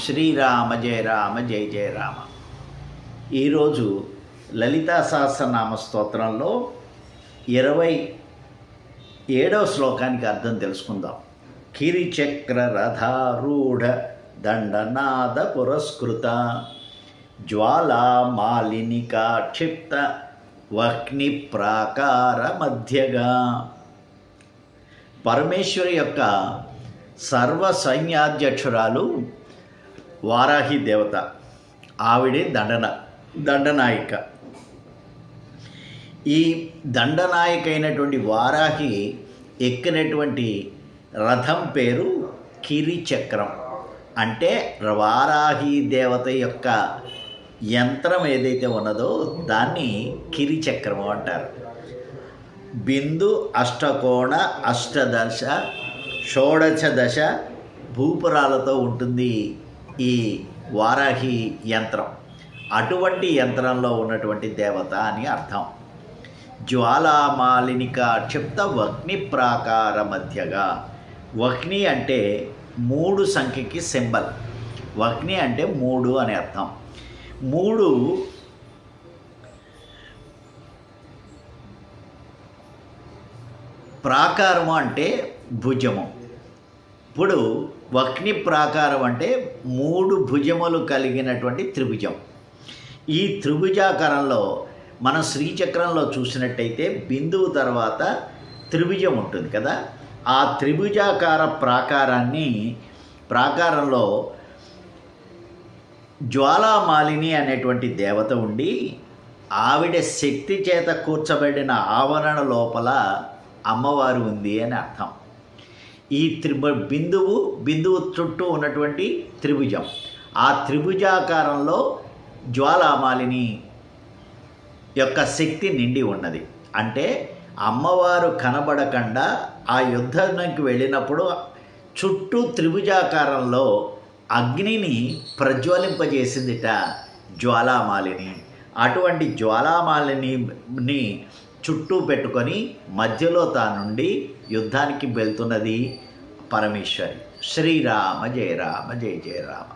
శ్రీరామ జయ రామ జయ జయ రామ. ఈరోజు లలితా సహస్రనామ స్తోత్రంలో 27వ శ్లోకానికి అర్థం తెలుసుకుందాం. కిరిచక్ర రథారూఢ దండనాద పురస్కృత జ్వాలా మాలినికా క్షిప్త వహ్ని ప్రాకార మధ్యగా. పరమేశ్వరి యొక్క సర్వ సైన్యాధ్యక్షురాలు వారాహి దేవత. ఆవిడే దండనాయిక. ఈ దండనాయిక అయినటువంటి వారాహి ఎక్కినటువంటి రథం పేరు కిరిచక్రం. అంటే వారాహి దేవత యొక్క యంత్రం ఏదైతే ఉన్నదో దాన్ని కిరిచక్రము అంటారు. బిందు అష్టకోణ అష్టదశ షోడశ దశ భూపురాలతో ఉంటుంది ఈ వారాహి యంత్రం. అటువంటి యంత్రంలో ఉన్నటువంటి దేవత అని అర్థం. జ్వాలామాలినిక క్షిప్త వహ్ని ప్రాకార మధ్యగా. వహ్ని అంటే 3 సంఖ్యకి సింబల్. వహ్ని అంటే 3 అని అర్థం. 3 ప్రాకారము అంటే భుజము. ఇప్పుడు వహ్ని ప్రాకారం అంటే 3 భుజములు కలిగినటువంటి త్రిభుజం. ఈ త్రిభుజాకారంలో మనం శ్రీచక్రంలో చూసినట్టయితే బిందువు తర్వాత త్రిభుజం ఉంటుంది కదా. ఆ త్రిభుజాకార ప్రాకారంలో జ్వాలామాలిని అనేటువంటి దేవత ఉండి ఆవిడ శక్తి చేత కూర్చబడిన ఆవరణ లోపల అమ్మవారు ఉంది అని అర్థం. ఈ బిందువు చుట్టూ ఉన్నటువంటి త్రిభుజం, ఆ త్రిభుజాకారంలో జ్వాలామాలిని యొక్క శక్తి నిండి ఉన్నది. అంటే అమ్మవారు కనబడకుండా ఆ యుద్ధానికి వెళ్ళినప్పుడు చుట్టూ త్రిభుజాకారంలో అగ్నిని ప్రజ్వలింపజేసిందిట జ్వాలామాలిని. అటువంటి జ్వాలామాలిని చుట్టూ పెట్టుకొని మధ్యలో తానుండి యుద్ధానికి వెళ్తున్నది పరమేశ్వరి. శ్రీరామ జయ రామ జయ జయ రామ.